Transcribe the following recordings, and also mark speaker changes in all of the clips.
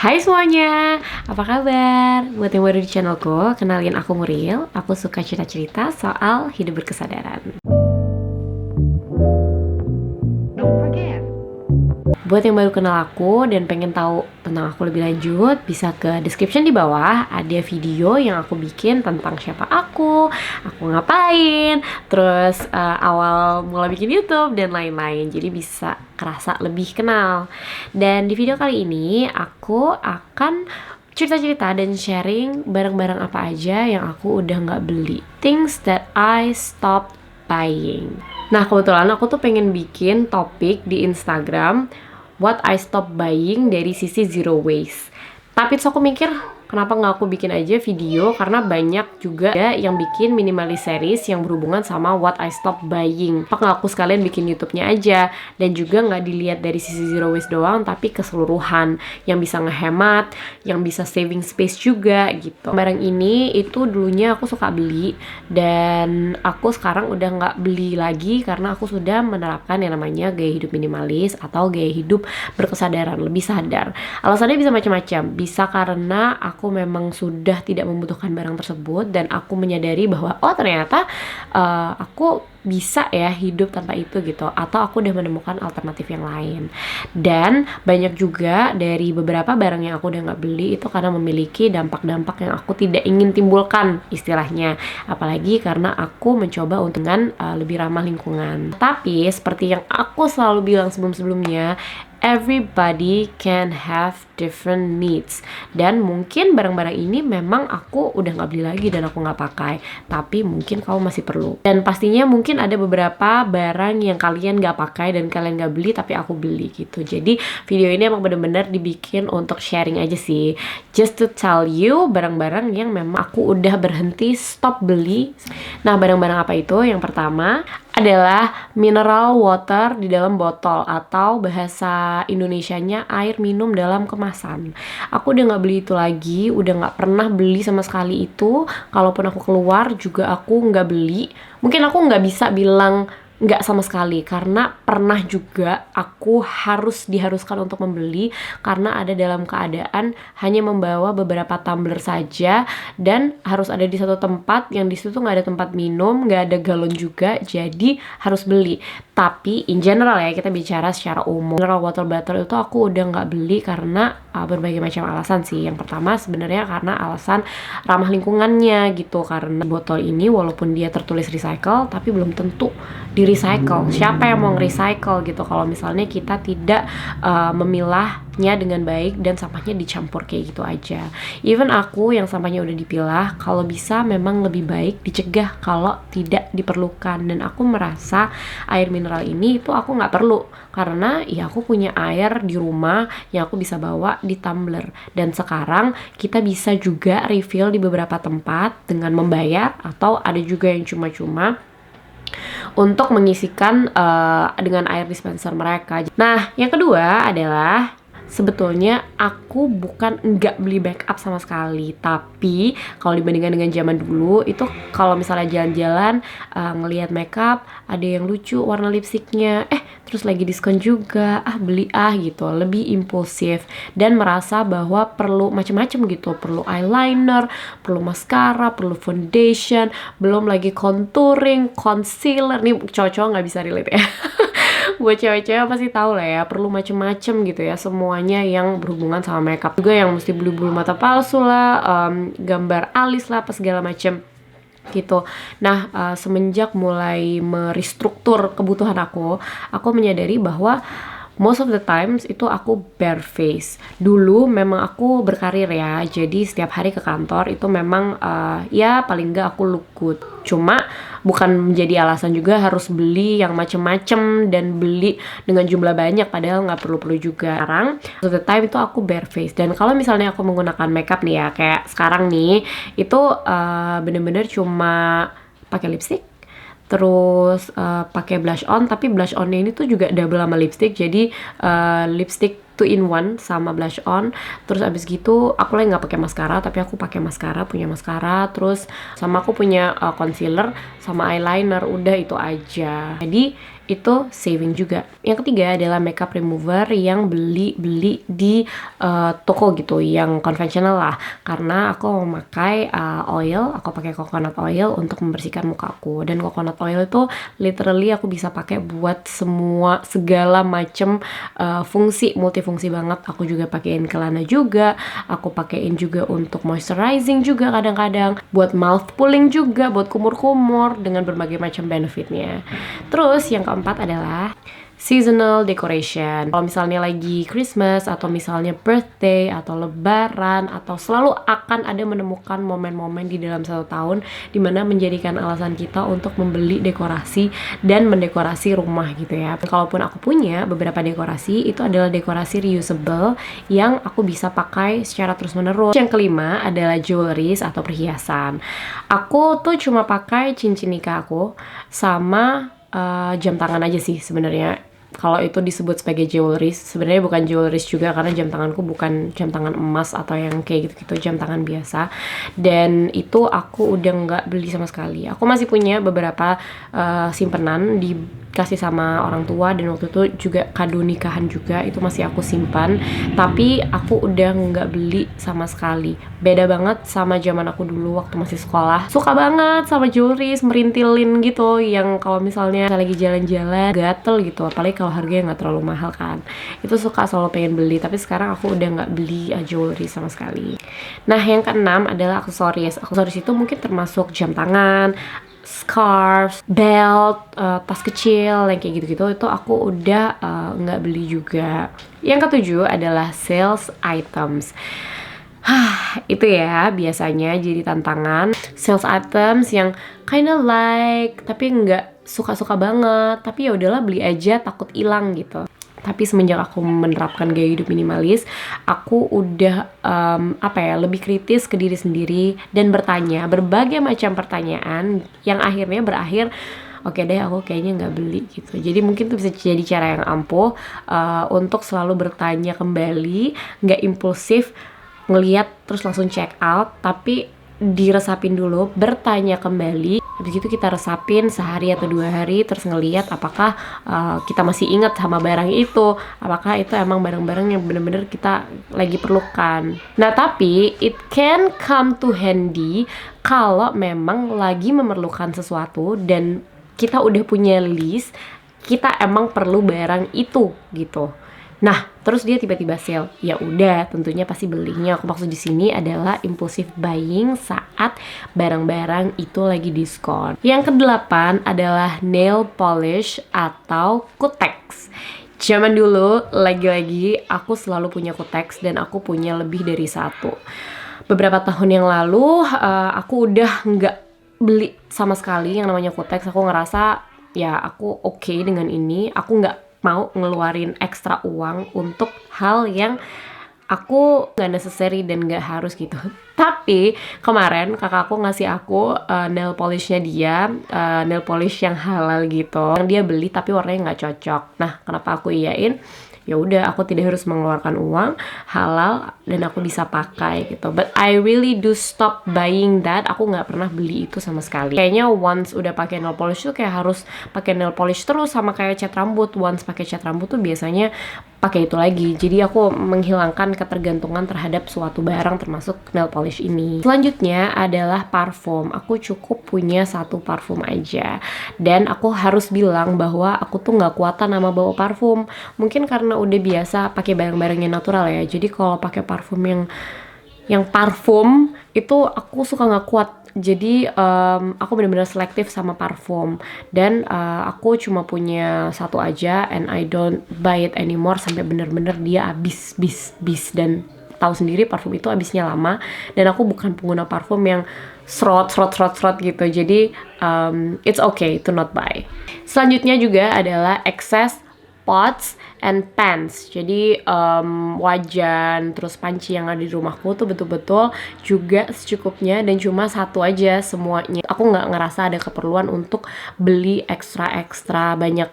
Speaker 1: Hai semuanya, apa kabar? Buat yang baru di channelku, kenalin aku Muriel. Aku suka cerita-cerita soal hidup berkesadaran. Buat yang baru kenal aku dan pengen tahu tentang aku lebih lanjut, bisa ke description di bawah. Ada video yang aku bikin tentang siapa aku ngapain, terus awal mulai bikin YouTube dan lain-lain. Jadi bisa kerasa lebih kenal. Dan di video kali ini aku akan cerita-cerita dan sharing barang-barang apa aja yang aku udah nggak beli. Things that I stopped buying. Nah, kebetulan aku tuh pengen bikin topik di Instagram What I Stopped Buying dari sisi zero waste. Tapi terus aku mikir, kenapa nggak aku bikin aja video? Karena banyak juga yang bikin minimalis series yang berhubungan sama What I Stopped Buying. Apa nggak aku sekalian bikin YouTube-nya aja? Dan juga nggak dilihat dari sisi zero waste doang, tapi keseluruhan. Yang bisa ngehemat, yang bisa saving space juga gitu. Barang ini itu dulunya aku suka beli, dan aku sekarang udah nggak beli lagi karena aku sudah menerapkan yang namanya gaya hidup minimalis atau gaya hidup berkesadaran, lebih sadar. Alasannya bisa macam-macam. Bisa karena aku memang sudah tidak membutuhkan barang tersebut dan aku menyadari bahwa ternyata aku bisa ya hidup tanpa itu gitu, atau aku udah menemukan alternatif yang lain. Dan banyak juga dari beberapa barang yang aku udah nggak beli itu karena memiliki dampak-dampak yang aku tidak ingin timbulkan istilahnya, apalagi karena aku mencoba untuk lebih ramah lingkungan. Tapi seperti yang aku selalu bilang sebelum-sebelumnya, everybody can have different needs. Dan mungkin barang-barang ini memang aku udah nggak beli lagi dan aku nggak pakai, tapi mungkin kamu masih perlu. Dan pastinya mungkin ada beberapa barang yang kalian nggak pakai dan kalian nggak beli tapi aku beli gitu. Jadi video ini emang bener-bener dibikin untuk sharing aja sih, just to tell you barang-barang yang memang aku udah berhenti stop beli. Nah, barang-barang apa itu? Yang pertama adalah mineral water di dalam botol, atau bahasa Indonesianya air minum dalam kemasan. Aku udah nggak beli itu lagi, udah nggak pernah beli sama sekali itu. Kalaupun aku keluar juga aku nggak beli. Mungkin aku nggak bisa bilang nggak sama sekali, karena pernah juga aku diharuskan untuk membeli karena ada dalam keadaan hanya membawa beberapa tumbler saja dan harus ada di satu tempat yang di situ nggak ada tempat minum, nggak ada galon juga, jadi harus beli. Tapi in general ya, kita bicara secara umum, mineral water bottle itu aku udah nggak beli karena berbagai macam alasan sih. Yang pertama sebenarnya karena alasan ramah lingkungannya gitu, karena botol ini walaupun dia tertulis recycle tapi belum tentu di recycle. Siapa yang mau nge-recycle gitu kalau misalnya kita tidak memilahnya dengan baik dan sampahnya dicampur kayak gitu aja. Even aku yang sampahnya udah dipilah, kalau bisa memang lebih baik dicegah kalau tidak diperlukan. Dan aku merasa air mineral ini itu aku nggak perlu, karena ya aku punya air di rumah yang aku bisa bawa di tumbler. Dan sekarang kita bisa juga refill di beberapa tempat dengan membayar, atau ada juga yang cuma-cuma untuk mengisikan dengan air dispenser mereka. Nah, yang kedua adalah sebetulnya aku bukan nggak beli backup sama sekali, tapi kalau dibandingkan dengan zaman dulu itu kalau misalnya jalan-jalan ngelihat makeup ada yang lucu warna lipstiknya, terus lagi diskon juga, beli gitu, lebih impulsif dan merasa bahwa perlu macam-macam gitu, perlu eyeliner, perlu mascara, perlu foundation, belum lagi contouring, concealer. Nih cowok-cowok nggak bisa relate ya. Buat cewek-cewek pasti tahu lah ya, perlu macem-macem gitu ya, semuanya yang berhubungan sama makeup. Juga yang mesti beli bulu mata palsu lah, gambar alis lah, apa segala macem gitu. Nah, semenjak mulai merestruktur kebutuhan aku menyadari bahwa most of the times itu aku bare face. Dulu memang aku berkarir ya, jadi setiap hari ke kantor itu memang ya paling nggak aku look good. Cuma bukan menjadi alasan juga harus beli yang macem-macem dan beli dengan jumlah banyak, padahal nggak perlu-perlu juga. Sekarang most of the time itu aku bare face. Dan kalau misalnya aku menggunakan makeup nih ya, kayak sekarang nih, itu bener-bener cuma pakai lipstick, terus pakai blush on, tapi blush onnya ini tuh juga double sama lipstick, jadi lipstick 2-in-1 sama blush on. Terus abis gitu aku lagi nggak pakai maskara, tapi aku pakai maskara, punya maskara. Terus sama aku punya concealer sama eyeliner, udah itu aja. Jadi itu saving juga. Yang ketiga adalah makeup remover yang beli di toko gitu, yang konvensional lah. Karena aku memakai oil, aku pakai coconut oil untuk membersihkan muka aku. Dan coconut oil itu literally aku bisa pakai buat segala macem fungsi, multifungsi banget. Aku juga pakein ke lana juga, aku pakein juga untuk moisturizing juga kadang-kadang, buat mouth pulling juga, buat kumur-kumur dengan berbagai macam benefitnya. Terus yang keempat adalah seasonal decoration. Kalau misalnya lagi Christmas atau misalnya birthday atau lebaran, atau selalu akan ada menemukan momen-momen di dalam satu tahun dimana menjadikan alasan kita untuk membeli dekorasi dan mendekorasi rumah gitu ya. Kalaupun aku punya beberapa dekorasi, itu adalah dekorasi reusable yang aku bisa pakai secara terus-menerus. Yang kelima adalah jewelries atau perhiasan. Aku tuh cuma pakai cincin nikah aku sama jam tangan aja sih sebenarnya. Kalau itu disebut sebagai jewelries, sebenarnya bukan jewelries juga karena jam tanganku bukan jam tangan emas atau yang kayak gitu-gitu, jam tangan biasa. Dan itu aku udah nggak beli sama sekali. Aku masih punya beberapa simpenan dikasih sama orang tua, dan waktu itu juga kado nikahan juga, itu masih aku simpan. Tapi aku udah nggak beli sama sekali. Beda banget sama zaman aku dulu waktu masih sekolah. Suka banget sama jewelries, merintilin gitu, yang kalau misalnya lagi jalan-jalan gatel gitu, apalagi kalau harganya nggak terlalu mahal kan, itu suka selalu pengen beli. Tapi sekarang aku udah nggak beli jewelry sama sekali. Nah, yang keenam adalah aksesoris. Aksesoris itu mungkin termasuk jam tangan, scarf, belt, tas kecil, yang kayak gitu-gitu. Itu aku udah nggak beli juga. Yang ketujuh adalah sales items. Itu ya biasanya jadi tantangan. Sales items yang kinda like, tapi nggak suka-suka banget. Tapi ya udahlah, beli aja, takut hilang gitu. Tapi semenjak aku menerapkan gaya hidup minimalis, aku udah lebih kritis ke diri sendiri dan bertanya berbagai macam pertanyaan yang akhirnya berakhir, oke deh, aku kayaknya nggak beli gitu. Jadi mungkin tuh bisa jadi cara yang ampuh untuk selalu bertanya kembali, nggak impulsif ngelihat terus langsung check out, tapi diresapin dulu, bertanya kembali. Habis itu kita resapin sehari atau 2 hari, terus ngelihat apakah kita masih ingat sama barang itu, apakah itu emang barang-barang yang bener-bener kita lagi perlukan. Nah, tapi it can come to handy kalau memang lagi memerlukan sesuatu dan kita udah punya list, kita emang perlu barang itu gitu. Nah, terus dia tiba-tiba sale, ya udah, tentunya pasti belinya. Aku maksud di sini adalah impulsive buying saat barang-barang itu lagi diskon. Yang kedelapan adalah nail polish atau kutex. Zaman dulu, lagi-lagi aku selalu punya kutex dan aku punya lebih dari satu. Beberapa tahun yang lalu, aku udah nggak beli sama sekali yang namanya kutex. Aku ngerasa ya aku oke dengan ini. Aku nggak mau ngeluarin ekstra uang untuk hal yang aku gak necessary dan gak harus gitu. Tapi kemarin kakakku ngasih aku nail polishnya dia, nail polish yang halal gitu, yang dia beli tapi warnanya gak cocok. Nah, kenapa aku iyain? Ya udah, aku tidak harus mengeluarkan uang, halal, dan aku bisa pakai gitu. But I really do stop buying that. Aku nggak pernah beli itu sama sekali. Kayaknya once udah pakai nail polish tuh kayak harus pakai nail polish terus, sama kayak cat rambut. Once pakai cat rambut tuh biasanya pakai itu lagi. Jadi aku menghilangkan ketergantungan terhadap suatu barang, termasuk nail polish ini. Selanjutnya adalah parfum. Aku cukup punya satu parfum aja, dan aku harus bilang bahwa aku tuh nggak kuatan sama bau parfum. Mungkin karena udah biasa pakai barang-barang yang natural ya. Jadi kalau pakai parfum yang parfum itu aku suka nggak kuat. Jadi aku benar-benar selektif sama parfum, dan aku cuma punya satu aja, and I don't buy it anymore sampai benar-benar dia habis dan tahu sendiri parfum itu habisnya lama, dan aku bukan pengguna parfum yang serot gitu. Jadi it's okay to not buy. Selanjutnya juga adalah excess pots and pans. Jadi wajan terus panci yang ada di rumahku tuh betul-betul juga secukupnya, dan cuma satu aja semuanya. Aku nggak ngerasa ada keperluan untuk beli ekstra banyak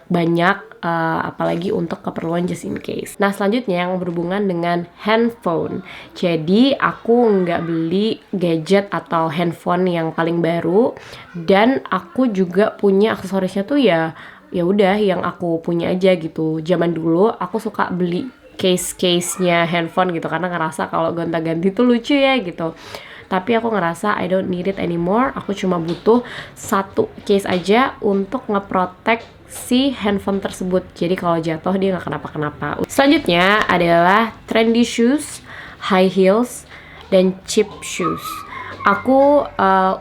Speaker 1: apalagi untuk keperluan just in case. Nah, selanjutnya yang berhubungan dengan handphone. Jadi aku nggak beli gadget atau handphone yang paling baru, dan aku juga punya aksesorisnya tuh ya ya udah yang aku punya aja gitu. Zaman dulu aku suka beli case-nya handphone gitu karena ngerasa kalau gonta-ganti tuh lucu ya gitu. Tapi aku ngerasa I don't need it anymore. Aku cuma butuh satu case aja untuk ngeprotect si handphone tersebut. Jadi kalau jatuh dia nggak kenapa-kenapa. Selanjutnya adalah trendy shoes, high heels, dan cheap shoes. Aku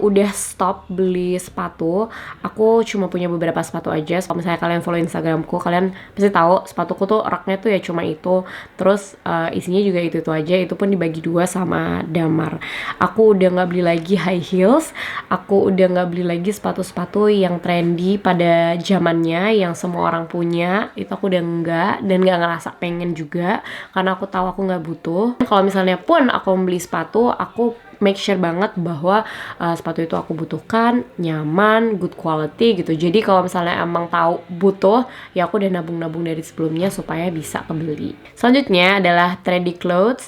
Speaker 1: udah stop beli sepatu. Aku cuma punya beberapa sepatu aja. Kalau misalnya kalian follow Instagramku, kalian pasti tahu sepatuku tuh raknya tuh ya cuma itu. Terus isinya juga itu aja. Itu pun dibagi dua sama Damar. Aku udah nggak beli lagi high heels. Aku udah nggak beli lagi sepatu-sepatu yang trendy pada zamannya, yang semua orang punya. Itu aku udah nggak, dan nggak ngerasa pengen juga karena aku tahu aku nggak butuh. Kalau misalnya pun aku membeli sepatu, aku make sure banget bahwa sepatu itu aku butuhkan, nyaman, good quality gitu. Jadi kalau misalnya emang tahu butuh, ya aku udah nabung-nabung dari sebelumnya supaya bisa kebeli. Selanjutnya adalah trendy clothes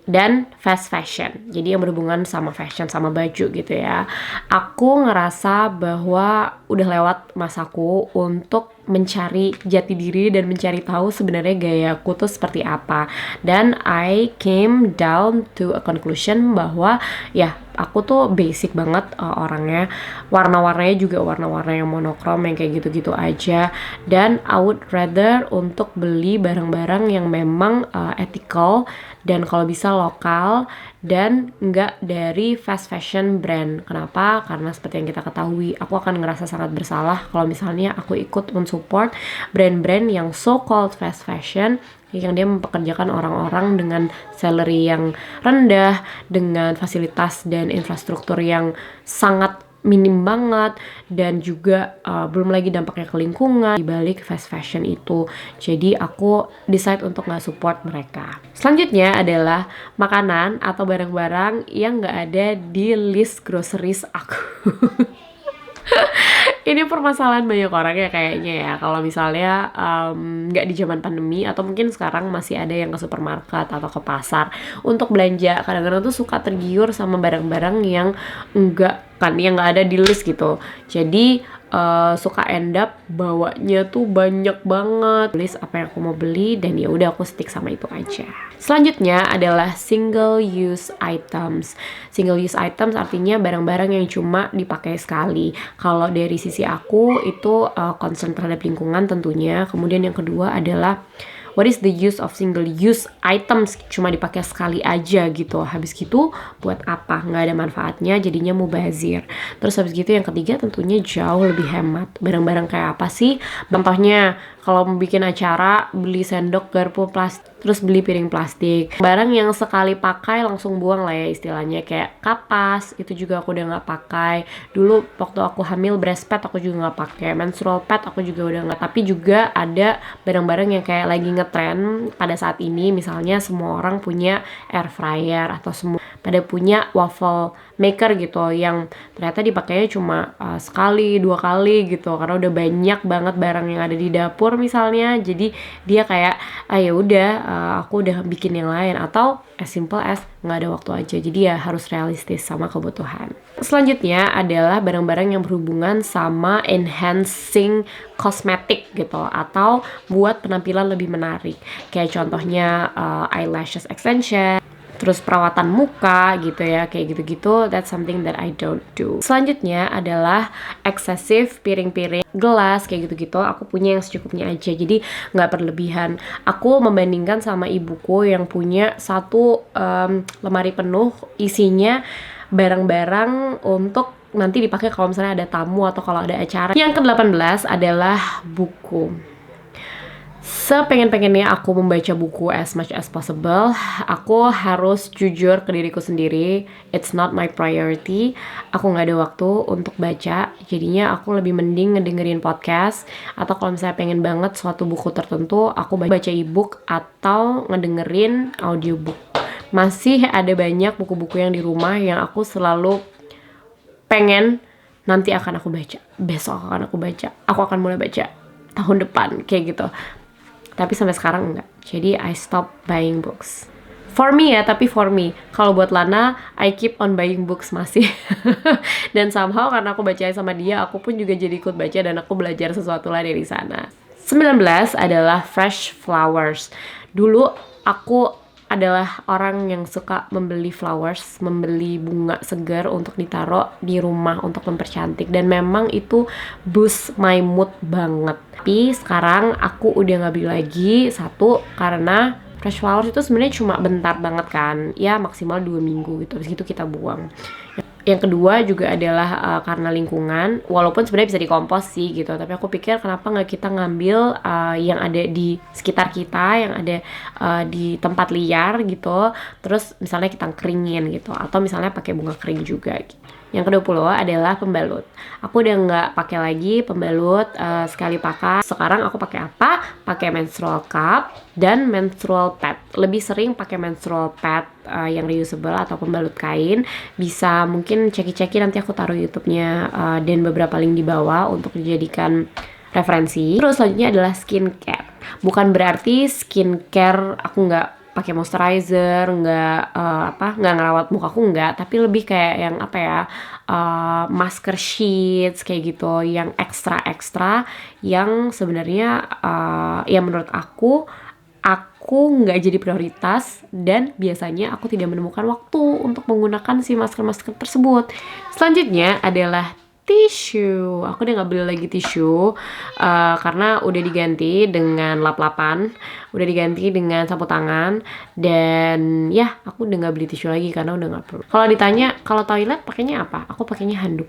Speaker 1: dan fast fashion. Jadi yang berhubungan sama fashion, sama baju gitu ya. Aku ngerasa bahwa udah lewat masaku untuk mencari jati diri dan mencari tahu sebenarnya gayaku tuh seperti apa. Dan I came down to a conclusion bahwa ya aku tuh basic banget orangnya. Warna-warnanya juga warna-warna yang monokrom yang kayak gitu-gitu aja. Dan I would rather untuk beli barang-barang yang memang ethical dan kalau bisa lokal dan nggak dari fast fashion brand. Kenapa? Karena seperti yang kita ketahui, aku akan ngerasa sangat bersalah kalau misalnya aku ikut mensupport brand-brand yang so-called fast fashion yang dia mempekerjakan orang-orang dengan salary yang rendah, dengan fasilitas dan infrastruktur yang sangat minim banget, dan juga belum lagi dampaknya ke lingkungan dibalik fast fashion itu. Jadi aku decide untuk nggak support mereka. Selanjutnya adalah makanan atau barang-barang yang nggak ada di list groceries aku. Ini permasalahan banyak orang ya kayaknya ya. Kalau misalnya nggak di zaman pandemi atau mungkin sekarang masih ada yang ke supermarket atau ke pasar untuk belanja, kadang-kadang tuh suka tergiur sama barang-barang yang yang nggak ada di list gitu. Jadi suka end up bawanya tuh banyak banget list apa yang aku mau beli, dan ya udah aku stick sama itu aja. Selanjutnya adalah single use items. Single use items artinya barang-barang yang cuma dipakai sekali. Kalau dari sisi aku itu concern terhadap lingkungan tentunya. Kemudian yang kedua adalah what is the use of single use items, cuma dipakai sekali aja gitu. Habis gitu buat apa? Nggak ada manfaatnya, jadinya mubazir. Terus habis gitu yang ketiga tentunya jauh lebih hemat. Barang-barang kayak apa sih? Contohnya kalau mau bikin acara, beli sendok, garpu plastik, terus beli piring plastik. Barang yang sekali pakai langsung buang lah ya istilahnya, kayak kapas, itu juga aku udah nggak pakai. Dulu waktu aku hamil breast pad aku juga nggak pakai, menstrual pad aku juga udah nggak. Tapi juga ada barang-barang yang kayak lagi ngetren pada saat ini, misalnya semua orang punya air fryer atau semua pada punya waffle maker gitu, yang ternyata dipakainya cuma sekali, 2 kali gitu, karena udah banyak banget barang yang ada di dapur misalnya. Jadi dia kayak ya udah aku udah bikin yang lain, atau as simple as nggak ada waktu aja. Jadi ya harus realistis sama kebutuhan. Selanjutnya adalah barang-barang yang berhubungan sama enhancing kosmetik gitu, atau buat penampilan lebih menarik. Kayak contohnya eyelashes extension, terus perawatan muka gitu ya, kayak gitu-gitu. That's something that I don't do. Selanjutnya adalah excessive piring-piring, gelas, kayak gitu-gitu. Aku punya yang secukupnya aja, jadi nggak berlebihan. Aku membandingkan sama ibuku yang punya satu lemari penuh isinya barang-barang untuk nanti dipakai kalau misalnya ada tamu atau kalau ada acara. Yang ke-18 adalah buku. Sepengen-pengennya aku membaca buku as much as possible, aku harus jujur ke diriku sendiri, it's not my priority. Aku nggak ada waktu untuk baca, jadinya aku lebih mending ngedengerin podcast, atau kalau misalnya pengen banget suatu buku tertentu, aku baca ebook atau ngedengerin audiobook. Masih ada banyak buku-buku yang di rumah yang aku selalu pengen nanti akan aku baca, besok akan aku baca, aku akan mulai baca tahun depan, kayak gitu. Tapi sampai sekarang enggak. Jadi I stop buying books. For me ya, tapi for me. Kalau buat Lana, I keep on buying books masih. Dan somehow karena aku baca sama dia, aku pun juga jadi ikut baca dan aku belajar sesuatu lah dari sana. 19 adalah Fresh Flowers. Dulu aku adalah orang yang suka membeli flowers, membeli bunga segar untuk ditaruh di rumah untuk mempercantik, dan memang itu boost my mood banget. Tapi sekarang aku udah nggak beli lagi, satu karena fresh flowers itu sebenarnya cuma bentar banget kan, ya maksimal 2 minggu gitu, habis itu kita buang. Yang kedua juga adalah karena lingkungan, walaupun sebenarnya bisa dikompos sih gitu, tapi aku pikir kenapa nggak kita ngambil yang ada di sekitar kita, yang ada di tempat liar gitu, terus misalnya kita keringin gitu, atau misalnya pakai bunga kering juga gitu. Yang ke-20 adalah pembalut. Aku udah nggak pakai lagi pembalut sekali pakai. Sekarang aku pakai apa? Pakai menstrual cup dan menstrual pad. Lebih sering pakai menstrual pad yang reusable atau pembalut kain. Bisa mungkin ceki-ceki, nanti aku taruh YouTube-nya dan beberapa link di bawah untuk dijadikan referensi. Terus selanjutnya adalah skincare. Bukan berarti skincare aku nggak pakai moisturizer, nggak ngerawat mukaku, nggak, tapi lebih kayak yang apa ya, masker sheets kayak gitu, yang ekstra yang sebenarnya ya menurut aku nggak jadi prioritas, dan biasanya aku tidak menemukan waktu untuk menggunakan si masker-masker tersebut. Selanjutnya adalah tisu. Aku udah nggak beli lagi tisu karena udah diganti dengan lap-lapan, udah diganti dengan sapu tangan, dan ya aku udah nggak beli tisu lagi karena udah nggak perlu. Kalau ditanya kalau toilet pakainya apa, aku pakainya handuk.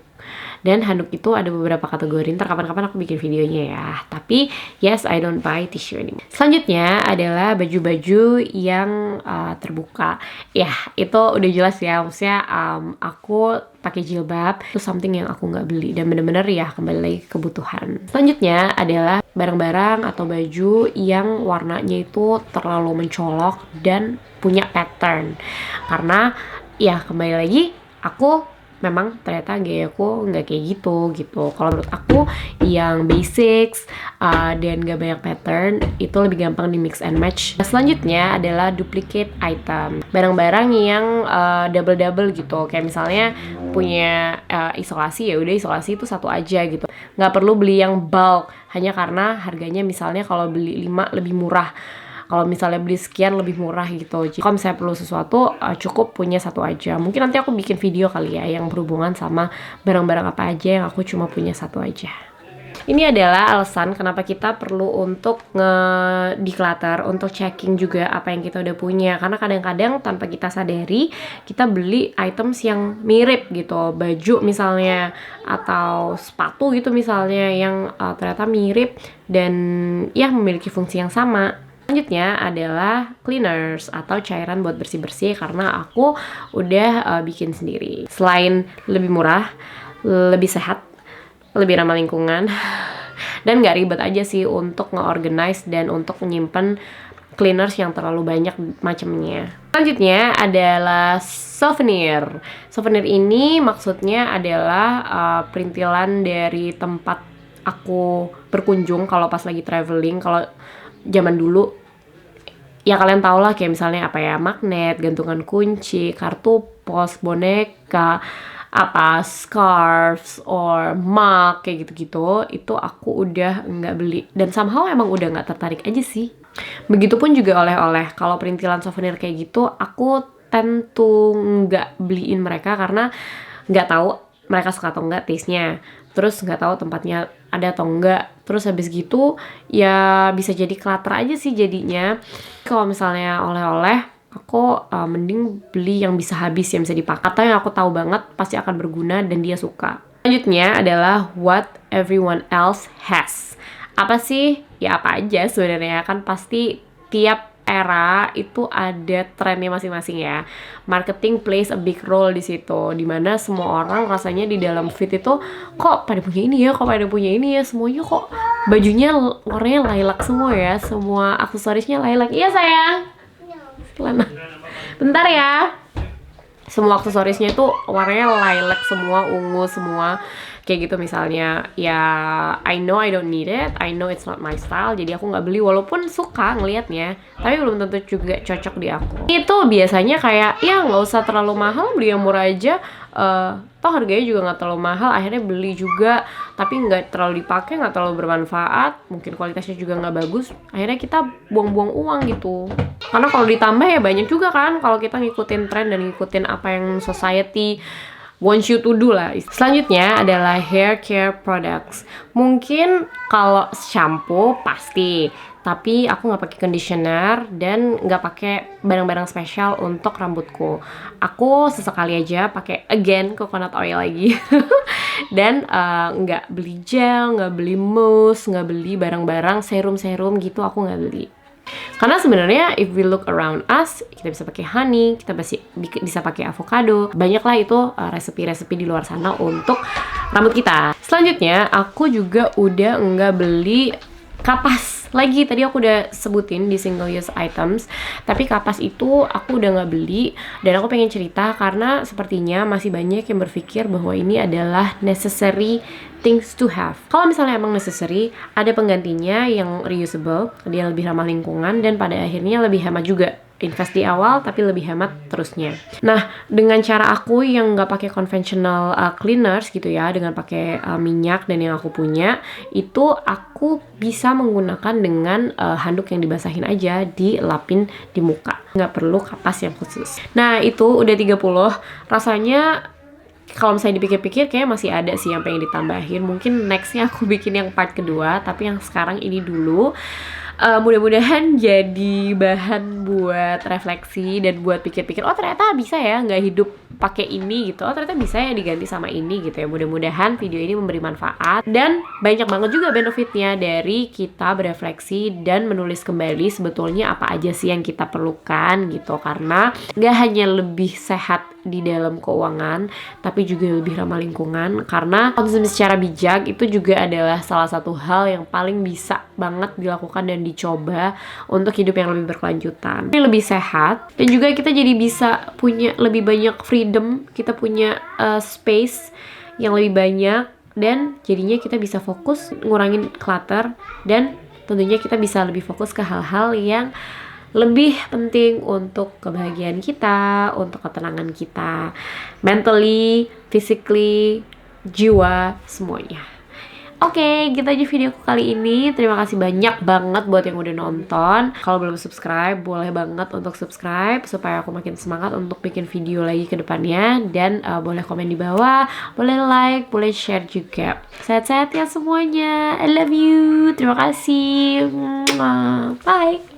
Speaker 1: Dan handuk itu ada beberapa kategori, ntar kapan-kapan aku bikin videonya ya. Tapi yes, I don't buy tissue anymore. Selanjutnya adalah baju-baju yang terbuka. Ya itu udah jelas ya, maksudnya aku pakai jilbab itu something yang aku nggak beli, dan bener-bener ya kembali lagi ke kebutuhan. Selanjutnya adalah barang-barang atau baju yang warnanya itu terlalu mencolok dan punya pattern, karena ya kembali lagi aku memang ternyata gayaku nggak kayak gitu. Kalau menurut aku yang basics dan gak banyak pattern itu lebih gampang di mix and match. Selanjutnya adalah duplicate item, barang-barang yang double gitu, kayak misalnya punya isolasi, ya udah isolasi itu satu aja gitu, nggak perlu beli yang bulk hanya karena harganya misalnya kalau beli 5 lebih murah, kalau misalnya beli sekian lebih murah gitu. Jadi kalau misalnya perlu sesuatu cukup punya satu aja. Mungkin nanti aku bikin video kali ya yang berhubungan sama barang-barang apa aja yang aku cuma punya satu aja. Ini adalah alasan kenapa kita perlu untuk nge-declutter, untuk checking juga apa yang kita udah punya. Karena kadang-kadang tanpa kita sadari, kita beli items yang mirip gitu. Baju misalnya, atau sepatu gitu misalnya, yang ternyata mirip dan ya memiliki fungsi yang sama. Selanjutnya adalah cleaners atau cairan buat bersih-bersih, karena aku udah bikin sendiri. Selain lebih murah, lebih sehat, lebih ramah lingkungan, dan gak ribet aja sih untuk nge-organize dan untuk menyimpan cleaners yang terlalu banyak macamnya. Selanjutnya adalah souvenir. Souvenir ini maksudnya adalah perintilan dari tempat aku berkunjung kalau pas lagi traveling. Kalau zaman dulu ya kalian tau lah, kayak misalnya apa ya, magnet, gantungan kunci, kartu pos, boneka, apa, scarves or mug kayak gitu-gitu, itu aku udah nggak beli, dan somehow emang udah nggak tertarik aja sih. Begitupun juga oleh-oleh. Kalau perintilan souvenir kayak gitu aku tentu nggak beliin mereka karena nggak tahu mereka suka atau enggak taste-nya, terus nggak tahu tempatnya ada atau enggak, terus habis gitu ya bisa jadi clutter aja sih jadinya. Kalau misalnya oleh-oleh, aku mending beli yang bisa habis, yang bisa dipakai, atau yang aku tahu banget pasti akan berguna dan dia suka. Selanjutnya adalah what everyone else has. Apa sih? Ya apa aja sebenarnya, kan pasti tiap era itu ada trennya masing-masing ya. Marketing plays a big role di situ, dimana semua orang rasanya di dalam feed itu kok pada punya ini ya, kok pada punya ini ya, semuanya kok bajunya warnanya lilac semua ya, semua aksesorisnya lilac. Iya sayang. Lana. Bentar ya. semua aksesorisnya itu warnanya lilac semua, ungu semua kayak gitu misalnya. Ya I know I don't need it, I know it's not my style, jadi aku nggak beli walaupun suka ngelihatnya, tapi belum tentu juga cocok di aku. Itu biasanya kayak ya nggak usah terlalu mahal, beli yang murah aja. Toh harganya juga nggak terlalu mahal, akhirnya beli juga tapi nggak terlalu dipakai, nggak terlalu bermanfaat, mungkin kualitasnya juga nggak bagus, akhirnya kita buang-buang uang gitu. Karena kalau ditambah ya banyak juga kan kalau kita ngikutin tren dan ngikutin apa yang society wants you to do lah. Selanjutnya adalah hair care products. Mungkin kalau shampoo pasti, tapi aku nggak pakai conditioner dan nggak pakai barang-barang spesial untuk rambutku. Aku sesekali aja pakai again coconut oil lagi. Dan nggak beli gel, nggak beli mousse, nggak beli barang-barang serum-serum gitu, aku nggak beli. Karena sebenarnya if we look around us, kita bisa pakai honey, kita bisa pakai avocado, banyaklah itu resepi-resepi di luar sana untuk rambut kita. Selanjutnya aku juga udah nggak beli kapas lagi. Tadi aku udah sebutin di single use items, tapi kapas itu aku udah nggak beli. Dan aku pengen cerita karena sepertinya masih banyak yang berpikir bahwa ini adalah necessary things to have. Kalau misalnya emang necessary, ada penggantinya yang reusable, dia lebih ramah lingkungan dan pada akhirnya lebih hemat juga. Invest di awal tapi lebih hemat terusnya. Nah, dengan cara aku yang nggak pakai conventional cleaners gitu ya, dengan pakai minyak dan yang aku punya, itu aku bisa menggunakan dengan handuk yang dibasahin aja, dilapin di muka, nggak perlu kapas yang khusus. Nah, itu udah 30. Rasanya kalau misalnya dipikir-pikir kayak masih ada sih yang pengen ditambahin. Mungkin nextnya aku bikin yang part kedua, tapi yang sekarang ini dulu. Mudah-mudahan jadi bahan buat refleksi dan buat pikir-pikir, oh ternyata bisa ya nggak hidup pakai ini gitu, oh ternyata bisa ya diganti sama ini gitu ya. Mudah-mudahan video ini memberi manfaat dan banyak banget juga benefitnya dari kita berefleksi dan menulis kembali sebetulnya apa aja sih yang kita perlukan gitu. Karena nggak hanya lebih sehat di dalam keuangan, tapi juga lebih ramah lingkungan. Karena konsumsi secara bijak itu juga adalah salah satu hal yang paling bisa banget dilakukan dan dicoba untuk hidup yang lebih berkelanjutan. Ini lebih sehat dan juga kita jadi bisa punya lebih banyak freedom, kita punya space yang lebih banyak dan jadinya kita bisa fokus ngurangin clutter dan tentunya kita bisa lebih fokus ke hal-hal yang lebih penting untuk kebahagiaan kita, untuk ketenangan kita, mentally, physically, jiwa, semuanya. Oke, gitu aja videoku kali ini. Terima kasih banyak banget buat yang udah nonton. Kalau belum subscribe, boleh banget untuk subscribe supaya aku makin semangat untuk bikin video lagi ke depannya. Dan boleh komen di bawah, boleh like, boleh share juga. Sehat-sehat ya semuanya. I love you. Terima kasih. Bye.